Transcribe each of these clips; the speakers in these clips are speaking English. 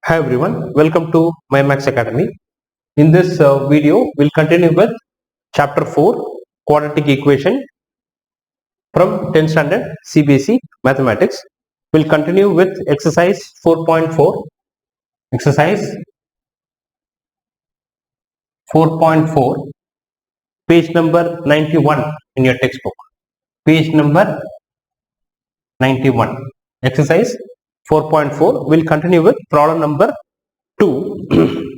Hi everyone, welcome to My Max Academy. In this video, we'll continue with chapter 4 quadratic equation from 10th standard CBSE mathematics. We'll continue with exercise 4.4. Exercise 4.4, page number 91 in your textbook. Page number 91. Exercise 4.4. We'll continue with problem number 2.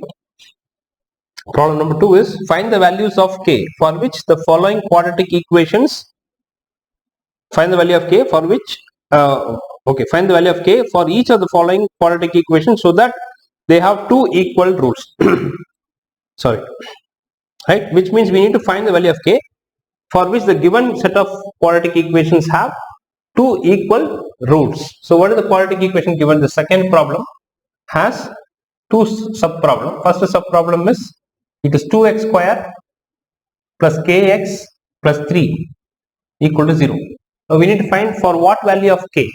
Problem number 2 is find the values of k for which the following quadratic equations. Find the value of k for which find the value of k for each of the following quadratic equations so that they have two equal roots. Sorry, right? Which means we need to find the value of k for which the given set of quadratic equations have two equal roots. So what is the quadratic equation given? The second problem has two sub problems. First sub problem is it is 2x square plus kx plus 3 equal to 0. Now we need to find for what value of k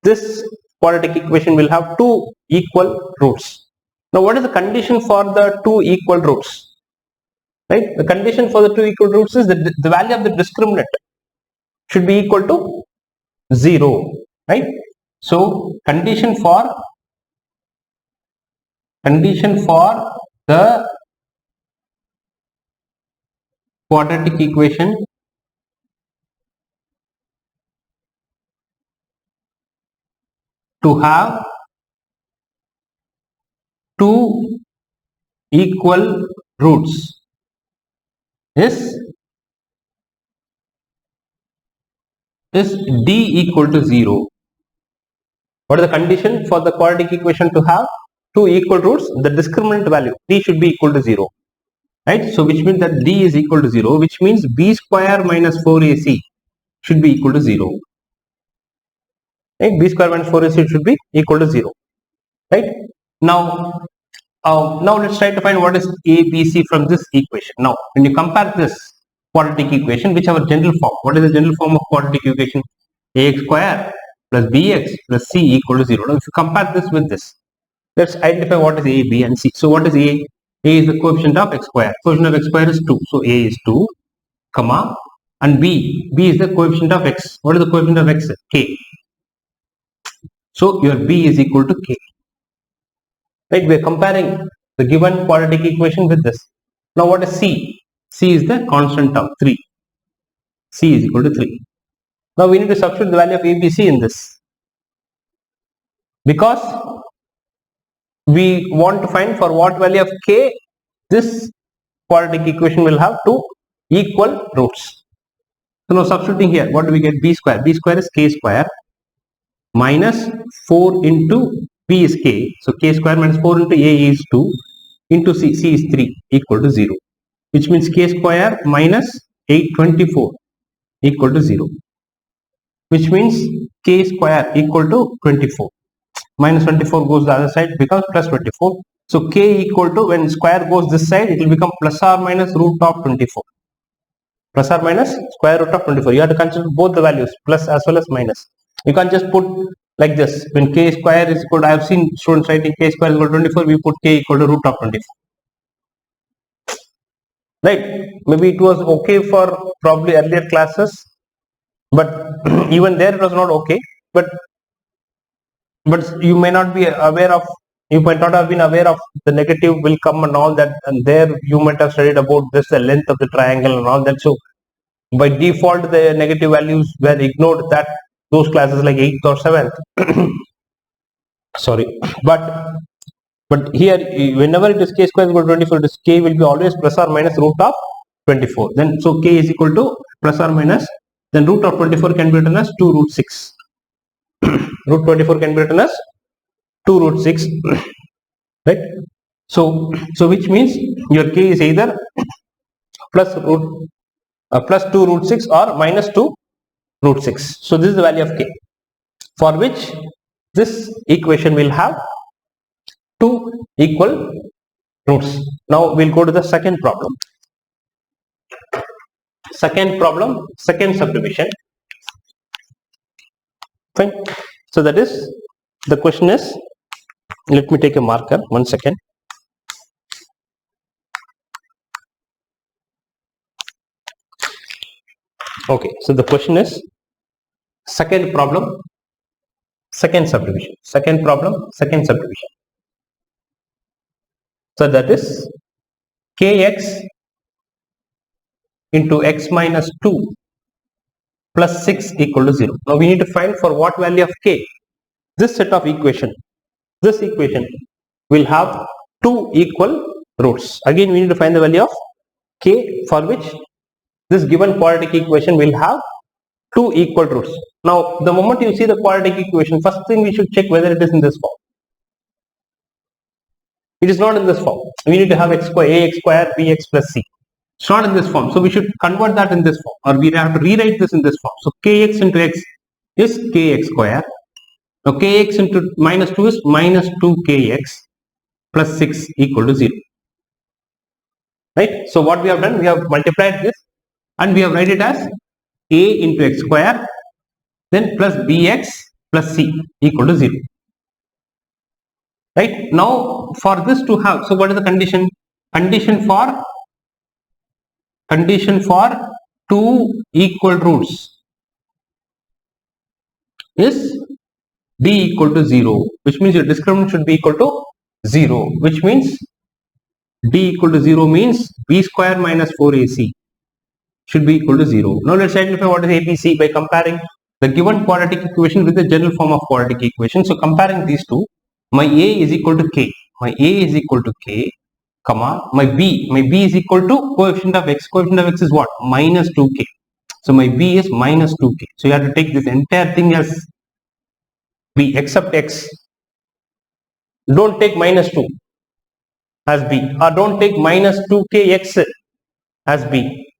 this quadratic equation will have two equal roots. Now what is the condition for the two equal roots? Right? The condition for the two equal roots is that the value of the discriminant should be equal to 0. Right? So condition for the quadratic equation to have two equal roots is d equal to 0. What is the condition for the quadratic equation to have two equal roots? The discriminant value d should be equal to 0. Right? So which means that d is equal to 0, which means b square minus 4ac should be equal to 0. Right? B square minus 4ac should be equal to 0. Right? Now let's try to find what is ABC from this equation. Now when you compare this quadratic equation, which our general form, what is the general form of quadratic equation? Ax square plus bx plus c equal to 0. Now if you compare this with this, let's identify what is a, b and c. So what is a? A is the coefficient of x square. Coefficient of x square is 2. So a is 2, comma, and b is the coefficient of x. What is the coefficient of x? K. So your b is equal to k. Right? We are comparing the given quadratic equation with this. Now what is c? C is the constant term 3. C is equal to 3. Now we need to substitute the value of ABC in this, because we want to find for what value of k this quadratic equation will have two equal roots. So now substituting here, what do we get? B square. B square is k square minus 4 into b is k. So k square minus 4 into a is 2 into c is 3 equal to 0. Which means k square minus 824 equal to 0. Which means k square equal to 24. Minus 24 goes the other side, becomes plus 24. So k equal to, when square goes this side, it will become plus or minus root of 24. Plus or minus square root of 24. You have to consider both the values, plus as well as minus. You can't just put like this. When k square is equal to, I have seen students writing k square is equal to 24, we put k equal to root of 24. Right? Maybe it was okay for probably earlier classes, but even there it was not okay. But you may not be aware of, you might not have been aware of the negative will come and all that, and there you might have studied about this, the length of the triangle and all that. So by default the negative values were ignored, that those classes like 8th or 7th. Sorry, but here whenever it is k square equal to 24, this k will be always plus or minus root of 24. Then so k is equal to plus or minus, then root of 24 can be written as 2 root 6. Root 24 can be written as 2 root 6. Right? So which means your k is either plus 2 root 6 or minus 2 root 6. So this is the value of k for which this equation will have two equal roots. Now we'll go to the second problem. Second problem, second subdivision. Fine. So that is, the question is Let me take a marker, 1 second. Okay, so the question is second problem, second subdivision. Second problem, second subdivision. So that is kx into x minus 2 plus 6 equal to 0. Now we need to find for what value of k. This set of equation, this equation will have two equal roots. Again we need to find the value of k for which this given quadratic equation will have two equal roots. Now the moment you see the quadratic equation, first thing we should check whether it is in this form. It is not in this form. We need to have x square, ax square bx plus c. It's not in this form. So we should convert that in this form, or we have to rewrite this in this form. So kx into x is kx square. Now kx into minus 2 is minus 2kx plus 6 equal to 0. Right? So what we have done, we have multiplied this and we have write it as a into x square then plus bx plus c equal to 0. Right? Now for this to have, so what is the condition? Condition for two equal roots is d equal to 0, which means your discriminant should be equal to 0, which means d equal to 0 means b square minus 4ac should be equal to 0. Now let's identify what is ABC by comparing the given quadratic equation with the general form of quadratic equation. So comparing these two, my a is equal to k, comma my b is equal to coefficient of x is what? Minus 2k. So my b is minus 2k. So you have to take this entire thing as b except x. Don't take minus 2 as b, or don't take minus 2kx as b.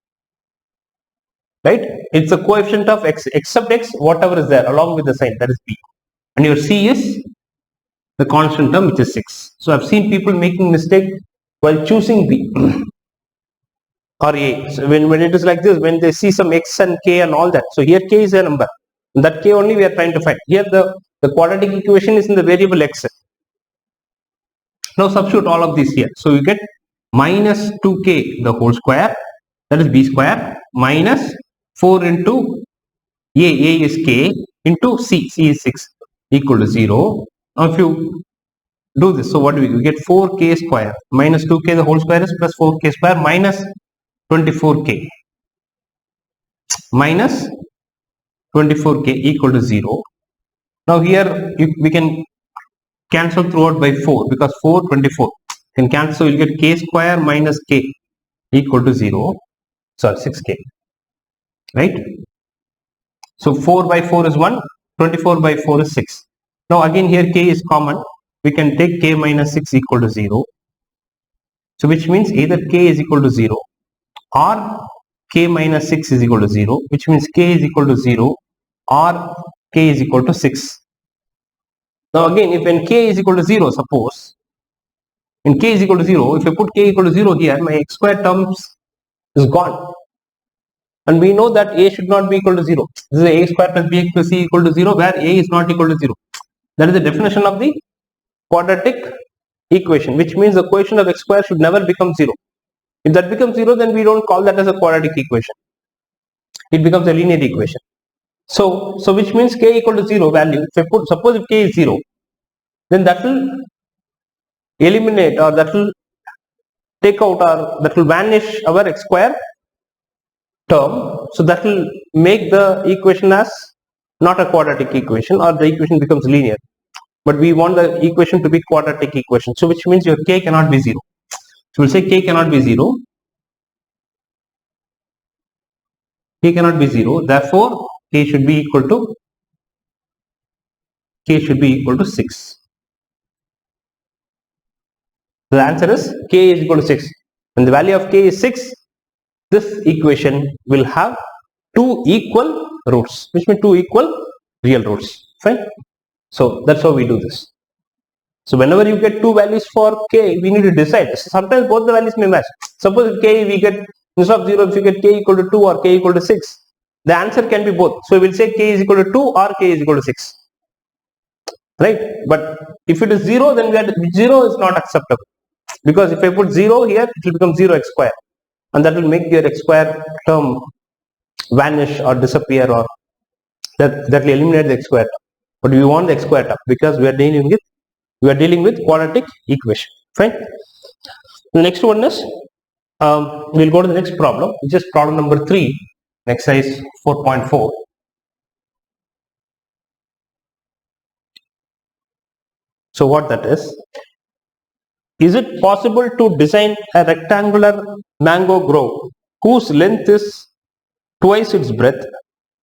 Right? It's a coefficient of x except x, whatever is there along with the sign, that is b. And your c is the constant term, which is 6. So I've seen people making mistake while choosing b or a. So when it is like this, when they see some x and k and all that, so here k is a number, and that k only we are trying to find. Here the quadratic equation is in the variable x. Now substitute all of these here. So you get minus 2k the whole square, that is b square, minus 4 into a is k, into c is 6 equal to 0. Now if you do this, so what do we get? 4k square minus 2k the whole square is plus 4k square minus 24k minus 24k equal to 0. Now here we can cancel throughout by 4 because 4 24 can cancel. You get k square minus k equal to 0. Sorry, 6k. Right? So 4 by 4 is 1, 24 by 4 is 6. Now again here k is common. We can take k minus 6 equal to 0. So which means either k is equal to 0 or k minus 6 is equal to 0, which means k is equal to 0 or k is equal to 6. Now again, if when k is equal to 0, suppose when k is equal to 0, if I put k equal to 0 here, my x square terms is gone. And we know that a should not be equal to 0. This is a square plus bx plus c equal to 0, where a is not equal to 0. That is the definition of the quadratic equation, which means the coefficient of x square should never become 0. If that becomes 0, then we don't call that as a quadratic equation. It becomes a linear equation. So which means k equal to 0 value, if I put, suppose if k is 0, then that will eliminate, or that will take out, or that will vanish our x square term. So that will make the equation as not a quadratic equation, or the equation becomes linear. But we want the equation to be quadratic equation. So which means your k cannot be 0. So we'll say k cannot be 0. K cannot be 0. Therefore, k should be equal to 6. The answer is k is equal to 6. When the value of k is 6, this equation will have two equal roots, which means two equal real roots. Fine. So that's how we do this. So whenever you get two values for k, we need to decide. Sometimes both the values may match. Suppose if k we get, instead of 0, if you get k equal to 2 or k equal to 6, the answer can be both. So we will say k is equal to 2 or k is equal to 6. right? But if it is 0, then 0 is not acceptable, because if I put 0 here, it will become 0 x square, and that will make your x square term vanish or disappear, or that will eliminate the x square term. But we want the x square term because we are dealing with quadratic equation. Fine. The next one is we'll go to the next problem, which is problem number 3, exercise 4.4. So what that is it possible to design a rectangular mango grove whose length is twice its breadth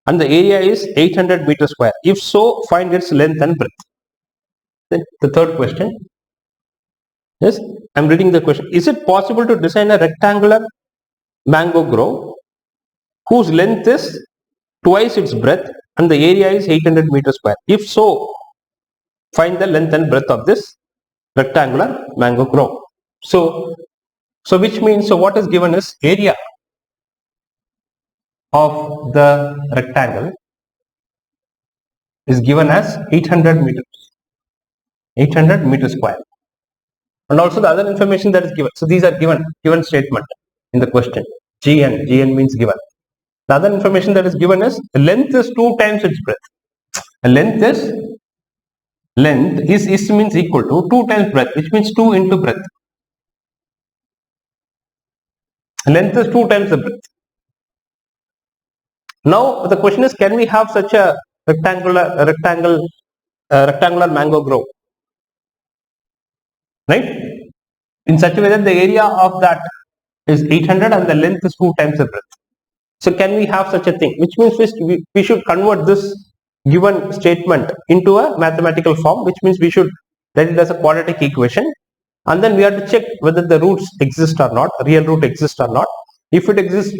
and the area is 800 meters square? If so, find its length and breadth. Then the third question is, I'm reading the question. Is it possible to design a rectangular mango grove whose length is twice its breadth and the area is 800 meters square? If so, find the length and breadth of this rectangular mango grove. So which means, so what is given is area of the rectangle is given as 800 meters square, and also the other information that is given. So these are given statement in the question. GN means given. The other information that is given is length is 2 times its breadth. Length is means equal to 2 times breadth, which means 2 into breadth. Length is 2 times the breadth. Now the question is, can we have such a rectangular mango grove, right? In such a way that the area of that is 800 and the length is 2 times the breadth. So can we have such a thing? Which means we should convert this given statement into a mathematical form, which means we should write it as a quadratic equation, and then we have to check whether the roots exist or not, real root exists or not. If it exists,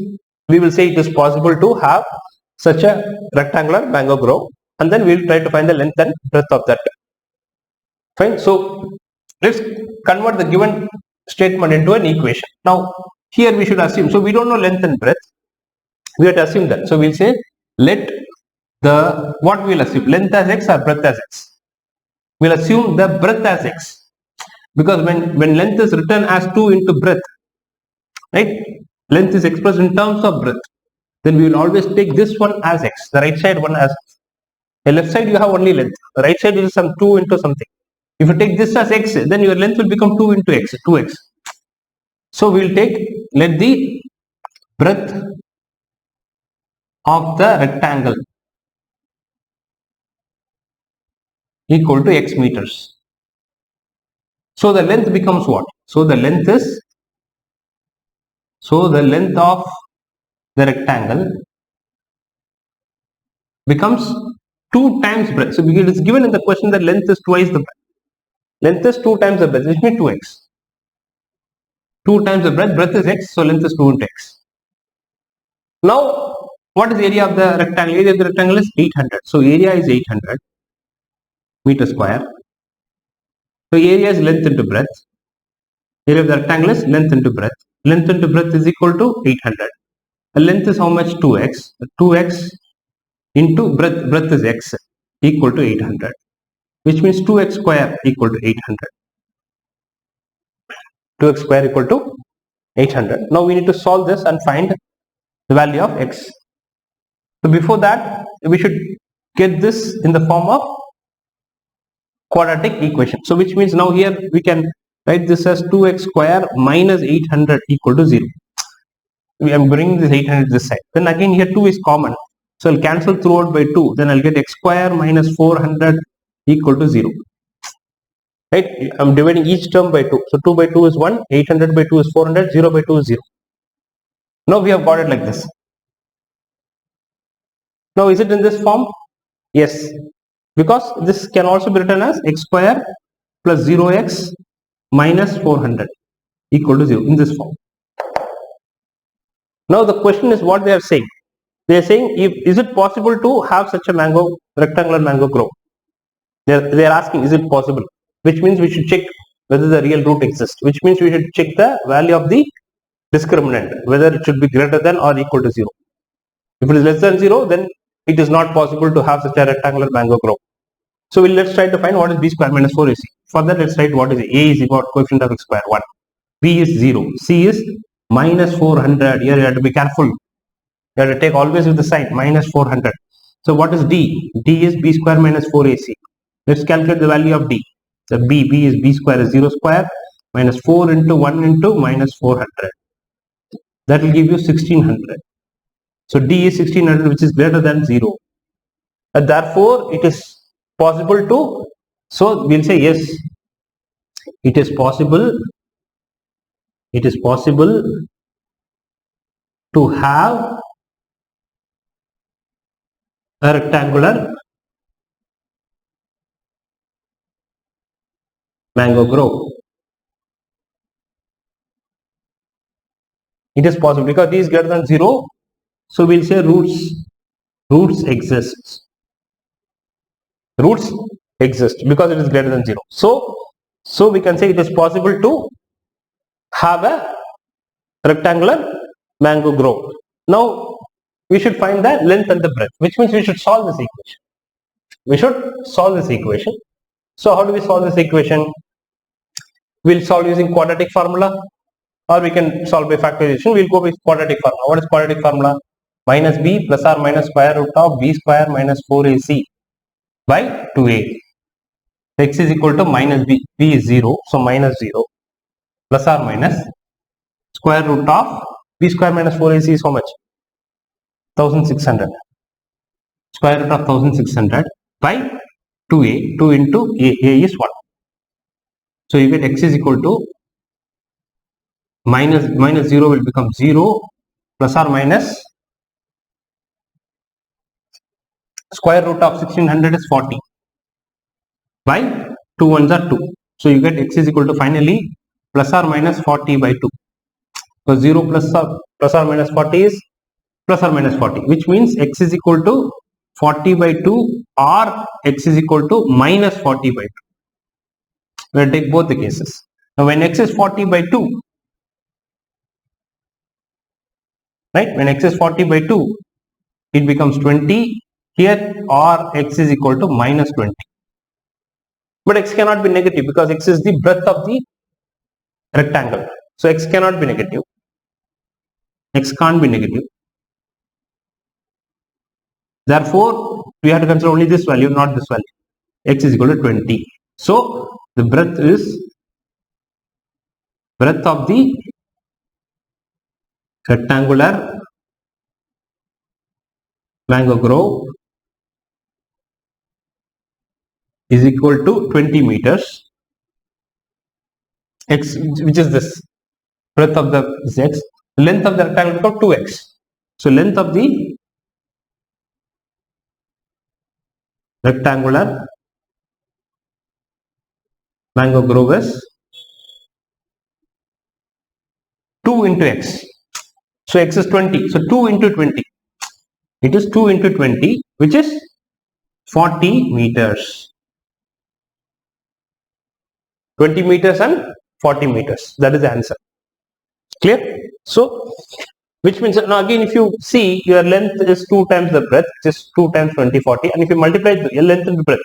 we will say it is possible to have such a rectangular mango grove, and then we will try to find the length and breadth of that. Fine. So let's convert the given statement into an equation. Now here we should assume, so we don't know length and breadth, we have to assume that. So we'll say let the, what we'll assume, length as x or breadth as x? We'll assume the breadth as x, because when length is written as 2 into breadth, right, length is expressed in terms of breadth, then we will always take this one as x, the right side one as x. The left side you have only length, the right side is some 2 into something. If you take this as x, then your length will become 2 into x, 2x. So we will take, let the breadth of the rectangle equal to x meters. So the length becomes what? So the length of the rectangle becomes 2 times breadth. So it is given in the question that length is twice the breadth. Length is 2 times the breadth, which means 2x. 2 times the breadth, breadth is x, so length is 2 into x. Now, what is the area of the rectangle? Area of the rectangle is 800. So area is 800 meter square. So area is length into breadth. Area of the rectangle is length into breadth. Length into breadth is equal to 800. The length is how much? 2x. 2x into breadth, breadth is x, equal to 800, which means 2x square equal to 800. 2x square equal to 800. Now we need to solve this and find the value of x. So before that, we should get this in the form of quadratic equation. So which means now here we can write this as 2x square minus 800 equal to 0. We am bringing this 800 this side. Then again here 2 is common. So I'll cancel throughout by 2. Then I'll get x square minus 400 equal to 0. Right? I'm dividing each term by 2. So 2 by 2 is 1. 800 by 2 is 400. 0 by 2 is 0. Now we have got it like this. Now is it in this form? Yes. Because this can also be written as x square plus 0x minus 400 equal to 0 in this form. Now the question is what they are saying. They are saying, is it possible to have such a rectangular mango grove? They are asking, is it possible? Which means we should check whether the real root exists. Which means we should check the value of the discriminant, whether it should be greater than or equal to 0. If it is less than 0, then it is not possible to have such a rectangular mango grove. So let's try to find what is b square minus 4ac. For that, let's write what is a. A is equal to coefficient of x square 1. B is 0. C is minus 400. Here you have to be careful. You have to take always with the sign minus 400. So what is D? D is b square minus 4ac. Let's calculate the value of D. So B is b square is 0 square minus 4 into 1 into minus 400. That will give you 1600. So D is 1600, which is greater than 0. And therefore, it is possible to, so we'll say yes, it is possible to have a rectangular mango grove. It is possible because D is greater than 0. So we'll say roots exist. Roots exist because it is greater than 0. So we can say it is possible to have a rectangular mango grove. Now we should find the length and the breadth, which means we should solve this equation. So how do we solve this equation? We'll solve using quadratic formula, or we can solve by factorization. We'll go with quadratic formula. What is quadratic formula? Minus b plus or minus square root of b square minus 4ac by 2a. X is equal to minus b. B is 0, so minus 0 plus or minus square root of b square minus 4ac is how much? 1600. Square root of 1600 by 2a. 2 into a is 1. So you get x is equal to minus 0 will become 0 plus or minus square root of 1600 is 40 by 2 ones are 2. So you get x is equal to finally plus or minus 40 by 2. So 0 plus or minus 40 is plus or minus 40, which means x is equal to 40 by 2 or x is equal to minus 40 by 2. We'll take both the cases. Now when x is 40 by 2, right? When x is 40 by 2, it becomes 20 here, or x is equal to minus 20. But x cannot be negative because x is the breadth of the rectangle. So x cannot be negative. X can't be negative. Therefore, we have to consider only this value, not this value. X is equal to 20. So the breadth of the rectangular mango grove is equal to 20 meters. X, which is this breadth of the x, length of the rectangle becomes 2x. So length of the rectangular mango grove is 2 into x. So x is 20. So 2 into 20. It is 2 into 20, which is 40 meters. 20 meters and 40 meters. That is the answer. Clear? So, which means now again, if you see, your length is 2 times the breadth, which is 2 times 20, 40. And if you multiply the length and the breadth,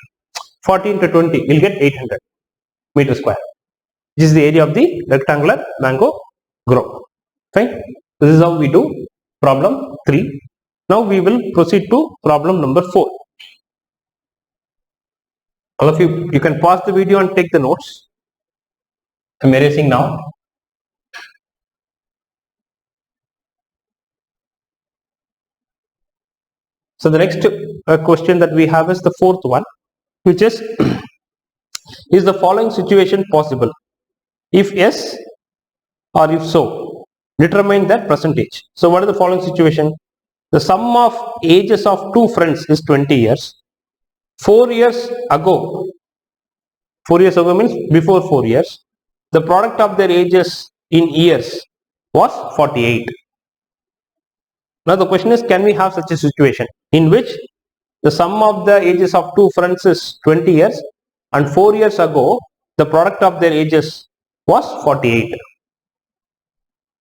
40 into 20, you'll get 800 meter square. This is the area of the rectangular mango grove. Fine. This is how we do problem 3. Now we will proceed to problem number 4. All of you can pause the video and take the notes. I'm erasing now. So the next question that we have is the fourth one, which is the following situation possible? If yes or if so, determine the percentage. So what is the following situation? The sum of ages of two friends is 20 years. 4 years ago means before 4 years, the product of their ages in years was 48. Now the question is, can we have such a situation in which the sum of the ages of two friends is 20 years and 4 years ago the product of their ages was 48?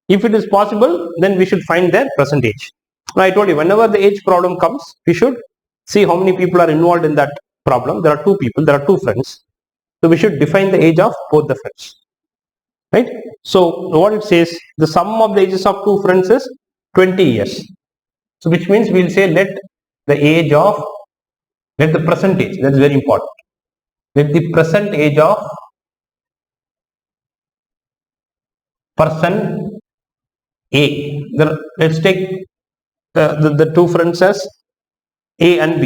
If it is possible, then we should find their percentage. Now I told you, whenever the age problem comes, we should see how many people are involved in that problem, there are two people, there are two friends. So we should define the age of both the friends. Right? So what it says, the sum of the ages of two friends is 20 years. So which means we will say let the present age, that is very important. Let the present age of person A. Let's take the two friends as A and B.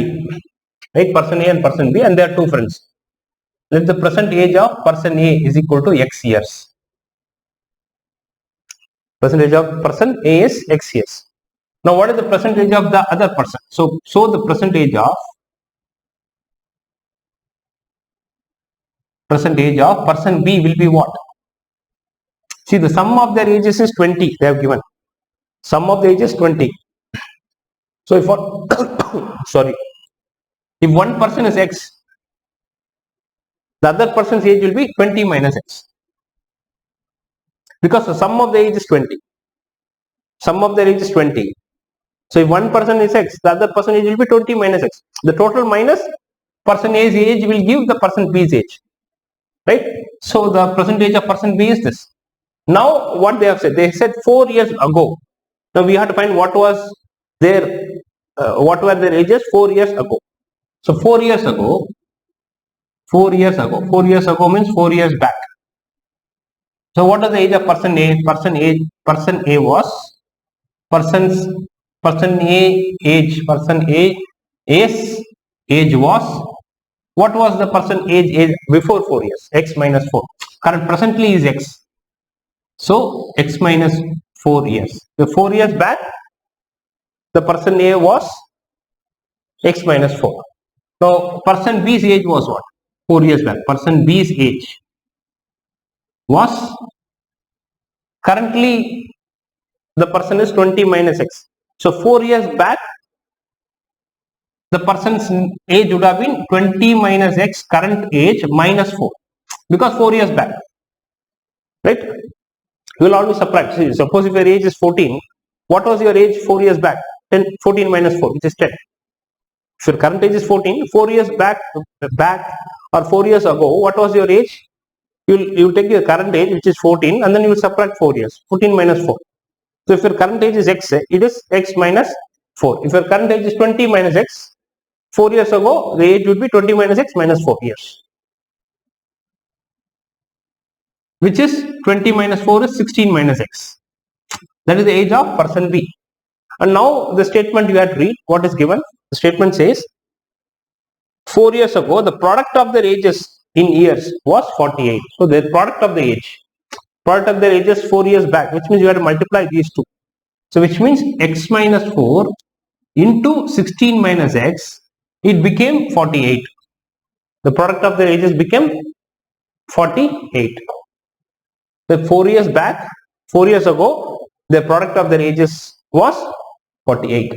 Right? Person A and person B, and they are two friends. Let the present age of person A is equal to X years. Percentage of person A is X years. Now what is the percentage of the other person? So the percentage of person B will be what? See, the sum of their ages is 20. They have given. Sum of the ages 20. So if if one person is X, the other person's age will be 20 minus X. Because the sum of the age is 20. Sum of their age is 20. So if one person is X, the other person age will be 20 minus X. The total minus person A's age will give the person B's age. Right? So the percentage of person B is this. Now what they have said, they said 4 years ago. Now we have to find what was their what were their ages 4 years ago. So 4 years ago means 4 years back. So what is the age of person A? Person A was A's age was, what was the person age before 4 years? X minus 4. Current presently is X. So X minus 4 years. The 4 years back, the person A was X minus 4. Now person B's age was what? 4 years back. Person B's age was, currently the person is 20 minus X. So 4 years back, the person's age would have been 20 minus X current age minus 4. Because 4 years back. Right? You will always subtract. See, suppose if your age is 14, what was your age 4 years back? 14 minus 4, which is 10. If your current age is 14, 4 years back or 4 years ago, what was your age? You will take your current age, which is 14, and then you will subtract 4 years. 14 minus 4. So if your current age is X, it is X minus 4. If your current age is 20 minus X, 4 years ago, the age would be 20 minus X minus 4 years. Which is 20 minus 4 is 16 minus X. That is the age of person B. And now the statement you have to read, what is given? The statement says, 4 years ago, the product of their ages in years was 48. So the product of their ages 4 years back, which means you have to multiply these two. So which means X minus 4 into 16 minus X, it became 48. The product of their ages became 48. The 4 years back, 4 years ago, the product of their ages was 48.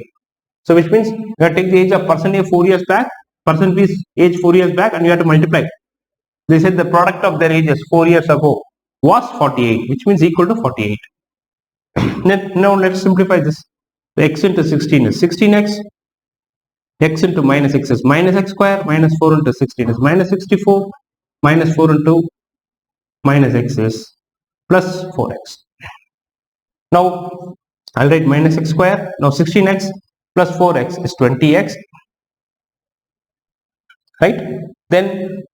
So which means you have to take the age of person A 4 years back, person B's age 4 years back, and you have to multiply. They said the product of their ages 4 years ago was 48, which means equal to 48. Now let's simplify this. The X into 16 is 16X. X into minus X is minus X square. Minus 4 into 16 is minus 64. Minus 4 into minus X is plus 4X. Now I'll write minus X square. Now 16X plus 4X is 20X. Right? Then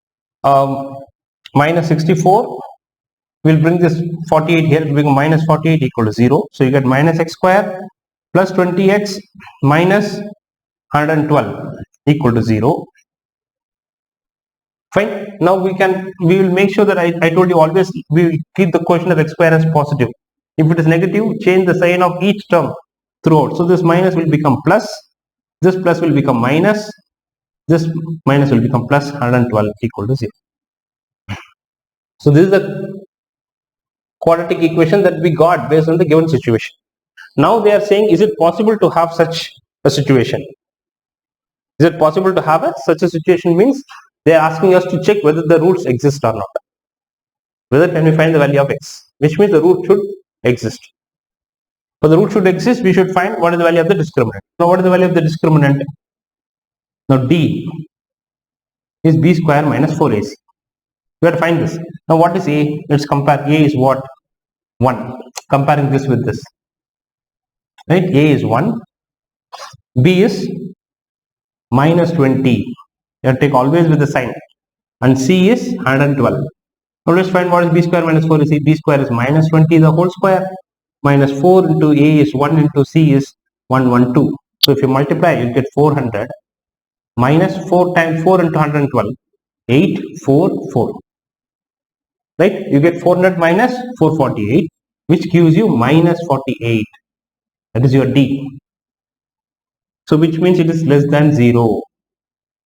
minus 64. We'll bring this 48 here, it will become minus 48 equal to 0. So you get minus X square plus 20X minus 112 equal to 0. Fine. Now we will make sure that I told you always we will keep the quotient of X square as positive. If it is negative, change the sign of each term throughout. So this minus will become plus, this plus will become minus, this minus will become plus 112 equal to 0. So this is the quadratic equation that we got based on the given situation. Now they are saying, is it possible to have such a situation? Is it possible to have such a situation? Means they are asking us to check whether the roots exist or not. Whether can we find the value of X, which means the root should exist. For the root should exist, we should find what is the value of the discriminant. Now what is the value of the discriminant? Now D. is b square minus 4ac. We have to find this. Now what is a? Let's compare. A is what? 1. Comparing this with this. Right? A is 1. B is minus 20. You have to take always with the sign. And C is 112. Now let's find what is b square minus 4ac. B square is minus 20 the whole square. Minus 4 into A is 1 into C is 112. So if you multiply, you get 400 minus 4 times 4 into 112, 844. Right? You get 400 minus 448, which gives you minus 48. That is your D. So which means it is less than 0.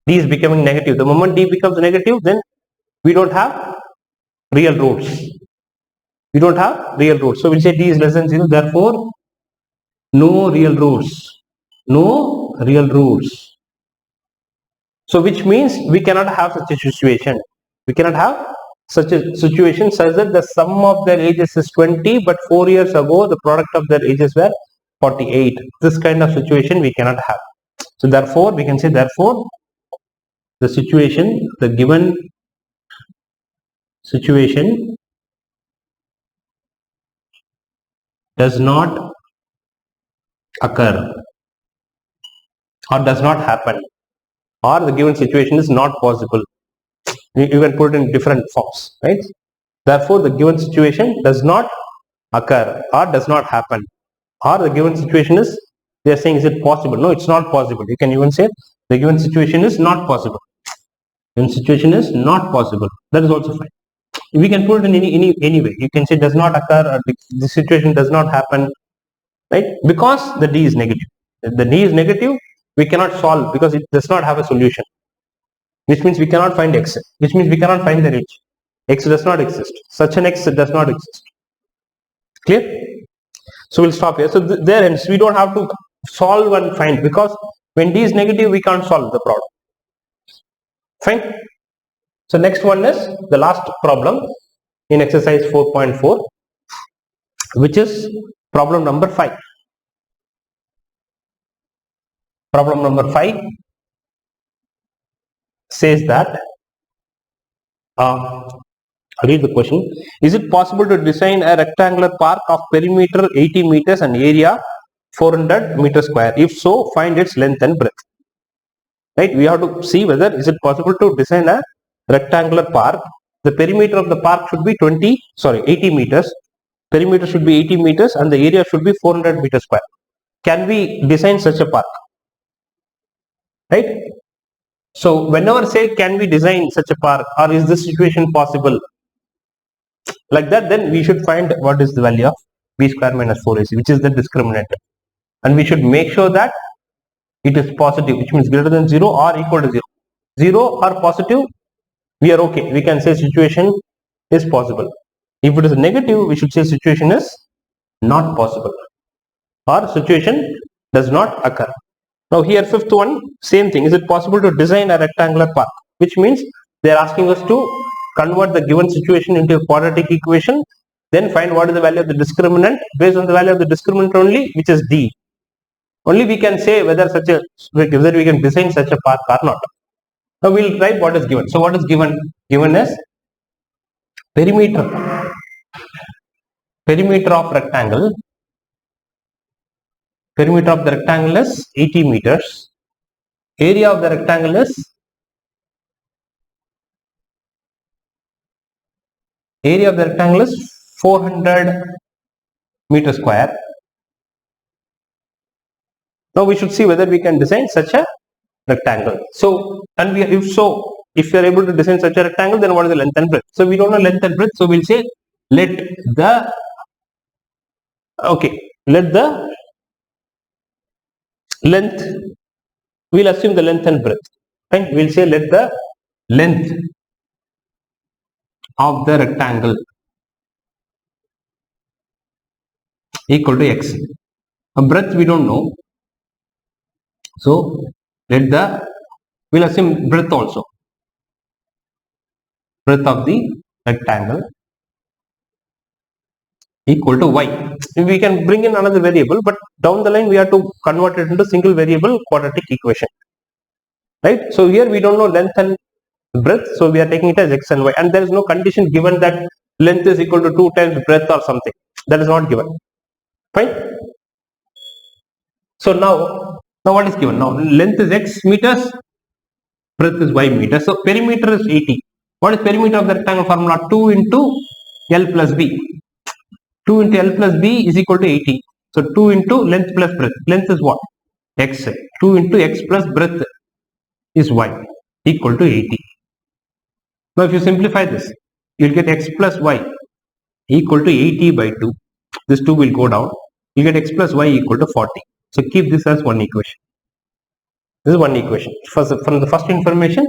D is becoming negative. The moment D becomes negative, then we don't have real roots. We don't have real roots. So we'll say D is less than 0. Therefore, no real roots. No real roots. So which means we cannot have such a situation. We cannot have such a situation such that the sum of their ages is 20, but 4 years ago the product of their ages were 48. This kind of situation we cannot have. So therefore, we can say therefore the situation, the given situation does not occur or does not happen, or the given situation is not possible. You can put it in different forms, right? Therefore, the given situation does not occur or does not happen, or the given situation is, they are saying, is it possible? No, it's not possible. You can even say the given situation is not possible. Given situation is not possible. That is also fine. We can put it in any way. You can say does not occur or the situation does not happen, right? Because the D is negative. If the D is negative, we cannot solve because it does not have a solution. Which means we cannot find X. Which means we cannot find the H. X does not exist. Such an X does not exist. Clear? So we'll stop here. So there ends. We don't have to solve and find, because when D is negative, we can't solve the problem. Fine. So next one is the last problem in exercise 4.4, which is problem number 5. Problem number 5 says that, read the question. Is it possible to design a rectangular park of perimeter 80 meters and area 400 meters square? If so, find its length and breadth. Right? We have to see whether is it possible to design a rectangular park. The perimeter of the park should be 80 meters. Perimeter should be 80 meters and the area should be 400 meters square. Can we design such a park? Right? So whenever say can we design such a park, or is this situation possible, like that, then we should find what is the value of b square minus 4ac, which is the discriminant, and we should make sure that it is positive, which means greater than 0 or equal to 0. 0 or positive, we are okay. We can say situation is possible. If it is negative, we should say situation is not possible, or situation does not occur. Now here fifth one, same thing. Is it possible to design a rectangular park? Which means they are asking us to convert the given situation into a quadratic equation, then find what is the value of the discriminant. Based on the value of the discriminant only, which is D, only we can say whether we can design such a park or not. Now we will write what is given. So what is given? Given is perimeter of rectangle. Perimeter of the rectangle is 80 meters. Area of the rectangle is 400 meters square. Now we should see whether we can design such a rectangle. So, and if you are able to design such a rectangle, then what is the length and breadth? So we don't know length and breadth. So we'll say let the length, we'll assume the length and breadth. Fine. We'll say let the length of the rectangle equal to x. A breadth we don't know. So we'll assume breadth also. Breadth of the rectangle equal to y. We can bring in another variable, but down the line we have to convert it into single variable quadratic equation. Right? So here we don't know length and breadth, so we are taking it as x and y, and there is no condition given that length is equal to 2 times breadth or something. That is not given. Fine. So now what is given? Now length is x meters, breadth is y meters. So perimeter is 80. What is perimeter of the rectangle formula? 2 into L plus B. 2 into L plus B is equal to 80. So 2 into length plus breadth. Length is what? X. 2 into x plus breadth is y equal to 80. Now if you simplify this, you will get x plus y equal to 80 by 2. This 2 will go down. You get x plus y equal to 40. So keep this as one equation. This is one equation. From the first information,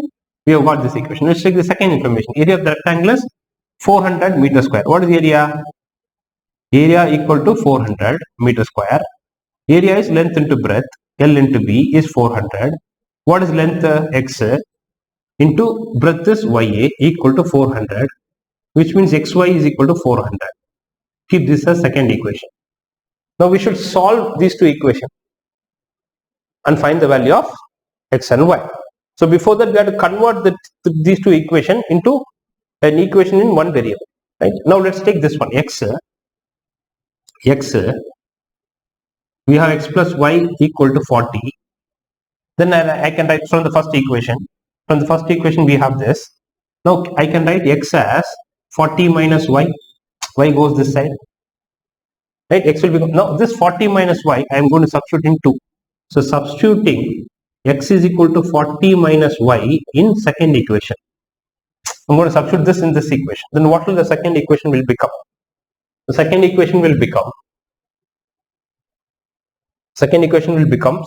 we have got this equation. Let's take the second information. Area of the rectangle is 400 meter square. What is the area? Area equal to 400 meter square. Area is length into breadth. L into B is 400. What is length? X into breadth is YA equal to 400, which means XY is equal to 400. Keep this as second equation. Now we should solve these two equations and find the value of x and y. So before that, we have to convert these two equations into an equation in one variable. Right? Now let's take this one, x. We have x plus y equal to 40. Then I can write from the first equation. From the first equation we have this. Now I can write x as 40 minus y. Y goes this side. Right? X will become, now this 40 minus y I am going to substitute in 2. So substituting x is equal to 40 minus y in second equation. I'm going to substitute this in this equation. Then what will the second equation will become? The second equation will become,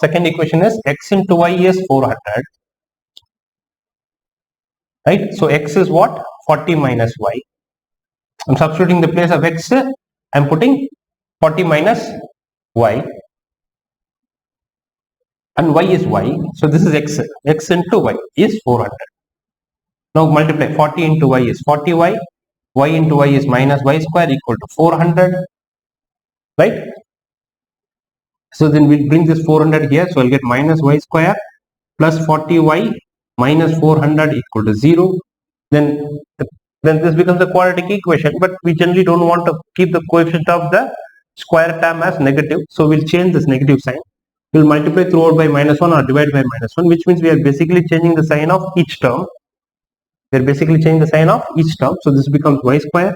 second equation is x into y is 400. Right? So x is what? 40 minus y. I'm substituting the place of x. I'm putting 40 minus y. And y is y. So this is x. X into y is 400. Now multiply 40 into y is 40y. Y into y is minus y square equal to 400. Right? So then we'll bring this 400 here. So I'll get minus y square plus 40y minus 400 equal to 0. Then this becomes the quadratic equation. But we generally don't want to keep the coefficient of the square term as negative. So we'll change this negative sign. We'll multiply throughout by minus 1 or divide by minus 1, which means we are basically changing the sign of each term. So this becomes y square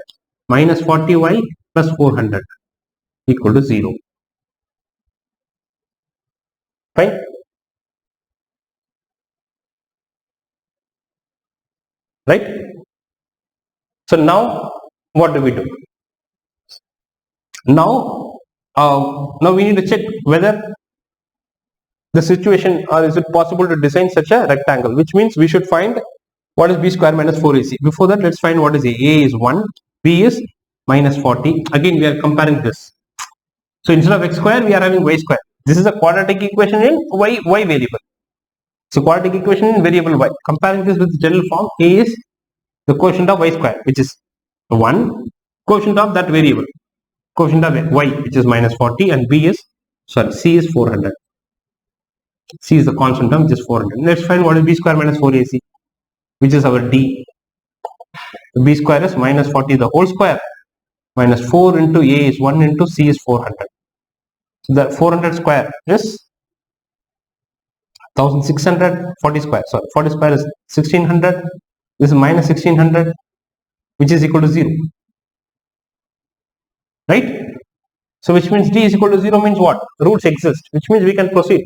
minus 40y plus 400 equal to 0. Fine. Right? So now what do we do? Now we need to check whether the situation, or is it possible to design such a rectangle, which means we should find what is b square minus 4ac. Before that, let's find what is a. A is 1, b is minus 40. Again, we are comparing this. So instead of x square, we are having y square. This is a quadratic equation in y variable. So quadratic equation in variable y. Comparing this with the general form, a is the quotient of y square, which is 1, quotient of that variable, quotient of y, which is minus 40, and c is 400. C is the constant term, which is 400. Let's find what is b square minus 4ac, which is our d. B square is minus 40 the whole square, minus 4 into a is 1 into c is 400. So the 400 square is 1600, 40 square. Sorry, 40 square is 1600. This is minus 1600, which is equal to 0. Right? So which means d is equal to 0 means what? Roots exist, which means we can proceed.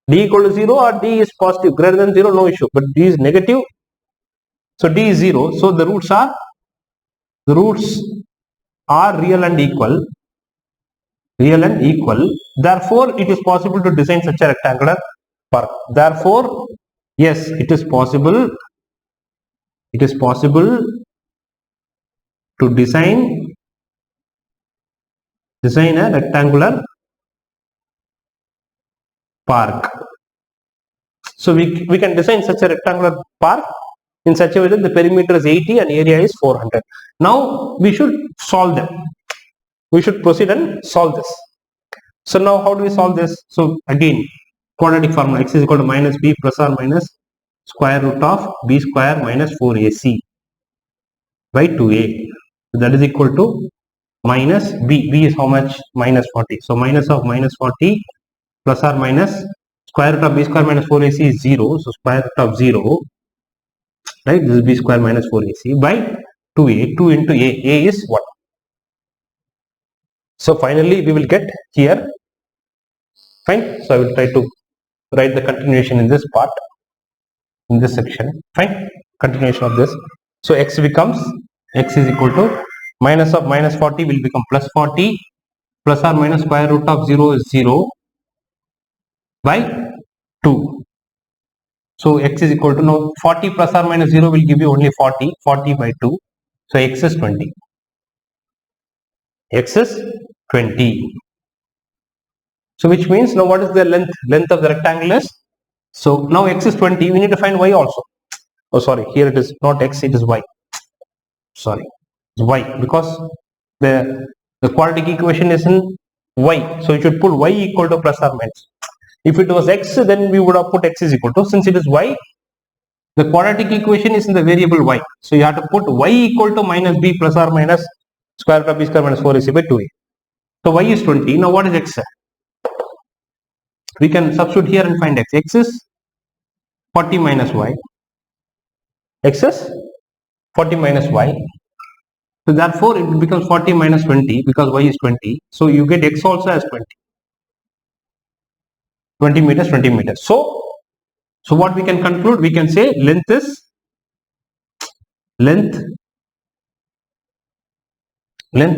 D equal to 0 or d is positive, greater than 0, no issue. But d is negative, so d is 0. So the roots are real and equal. Therefore, it is possible to design such a rectangular park. Therefore, yes, it is possible. It is possible to design a rectangular park. So we can design such a rectangular park in such a way that the perimeter is 80 and area is 400. Now we should solve them. We should proceed and solve this. So now how do we solve this? So again, quadratic formula, x is equal to minus b plus or minus. square root of b square minus 4ac by 2a. So that is equal to minus b is how much? Minus 40. So minus of minus 40 plus or minus square root of b square minus 4ac is 0. So square root of 0, right? This is b square minus 4ac by 2a. 2 into a is 1. So finally we will get here. Fine. So I will try to write the continuation in this part, in this section. Fine. Continuation of this. So x becomes, x is equal to minus of minus 40 will become plus 40 plus or minus square root of 0 is 0 by 2. So x is equal to, now 40 plus or minus 0 will give you only 40, 40 by 2. So x is 20. X is 20. So which means now what is the length of the rectangle is? So now x is 20, we need to find y also. Oh sorry, here it is not x, it is y. Sorry, it's y, because the quadratic equation is in y. So you should put y equal to plus or minus. If it was x, then we would have put x is equal to, since it is y, the quadratic equation is in the variable y. So you have to put y equal to minus b plus or minus square root of b square minus 4ac by 2a. So y is 20. Now what is x? We can substitute here and find x. X is 40 minus y. X is 40 minus y. So therefore it becomes 40 minus 20 because y is 20. So you get x also as 20. 20 meters, 20 meters. So what we can conclude? We can say length is length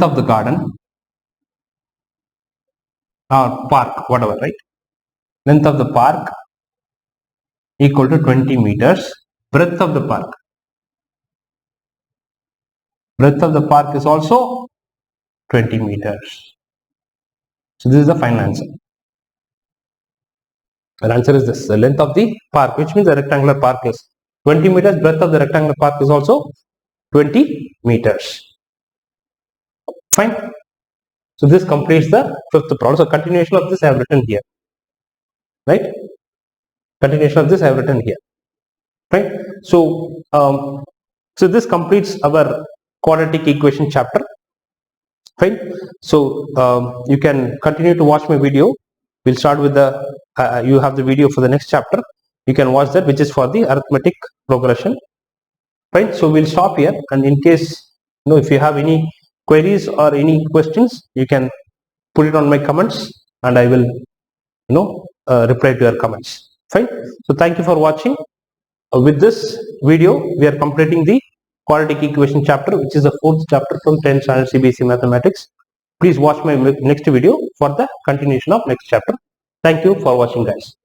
of the garden or park, whatever, right? Length of the park equal to 20 meters. Breadth of the park. Breadth of the park is also 20 meters. So this is the final answer. The answer is this. The length of the park, which means the rectangular park, is 20 meters. Breadth of the rectangular park is also 20 meters. Fine. So this completes the fifth problem. So continuation of this I have written here. Right? Continuation of this I have written here. Right? So, so this completes our quadratic equation chapter. Right? So you can continue to watch my video. We'll start with the, you have the video for the next chapter. You can watch that, which is for the arithmetic progression. Right? So we'll stop here, and in case, if you have any queries or any questions, you can put it on my comments and I will, reply to your comments. Fine. So thank you for watching. With this video, we are completing the quadratic equation chapter, which is the fourth chapter from 10th standard CBSE mathematics. Please watch my next video for the continuation of next chapter. Thank you for watching, guys.